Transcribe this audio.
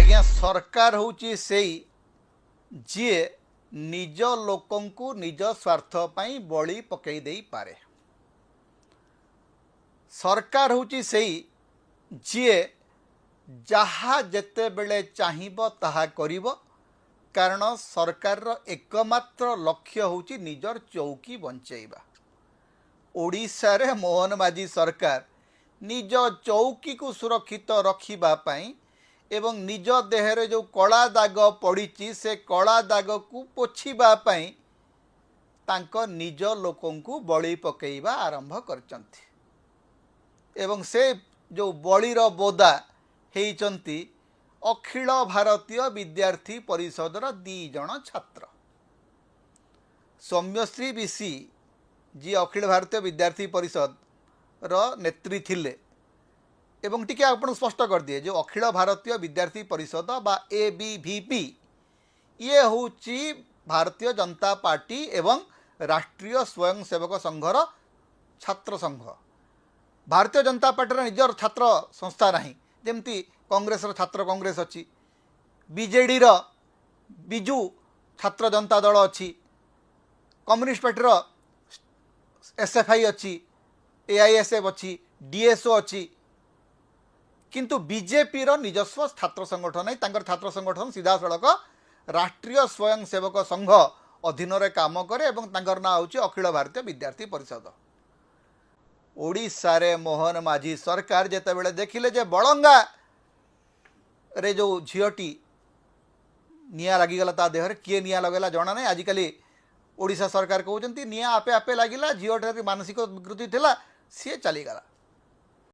आज्ञा सरकार होची सेई जी निज लोकंकु निज स्वार्थ पाई बलि पकई देई पारे। सरकार होची सेई जी जहा जेते बेले चाहिबो ताहा करिबो, कारण सरकार रो एकमात्र लक्ष्य होची निजर चौकी बंचेइबा। ओडिशा रे मोहन माझी सरकार निज चौकी को सुरक्षित रखिबा पाई एवं निज देहरे जो कला दाग पड़ी से कला दाग को पोछिबा पाई तांको निज लोकंकु बलि पकेइबा आरंभ करचंती। एवं से जो बलिर बोदा हेइचंती अखिल भारतीय विद्यार्थी परिषदर 2 जण छात्र। सौम्यश्री विशी जी अखिल भारतीय विद्यार्थी परिषद रो नेत्री थिले एवं टिके आपण स्पष्ट कर दिए जो अखिल भारतीय विद्यार्थी परिषद बा एबीवीपी ये होची भारतीय जनता पार्टी एवं राष्ट्रीय स्वयंसेवक संघर छात्र संघ। भारतीय जनता पार्टी निजर छात्र संस्था नहीं, जेमती कांग्रेस छात्र कांग्रेस अच्छी, बीजेडी बिजू छात्र जनता दल अच्छी, कम्युनिस्ट पार्टी एसएफआई अच्छी, एआईएसएफ अच्छी, डीएसओ अच्छी, किंतु बीजेपी रो निजस्व छात्र संगठन नहीं। तांकर छात्र संगठन सीधा सड़क राष्ट्रीय स्वयंसेवक संघ अधीन रे काम करे एवं तांकर ना होची अखिल भारतीय विद्यार्थी परिषद। ओडिशा रे मोहन माझी सरकार जेते बेले देखिले जे बळंगा रे जो झीटी निया लागिगला ता देहरे किए निया लगेला जणा नहीं। आजिकली ओडिशा सरकार कहउचंती निया आपे आपे लागिला, झीटी मानसिक विकृति थिला सी चलीगला।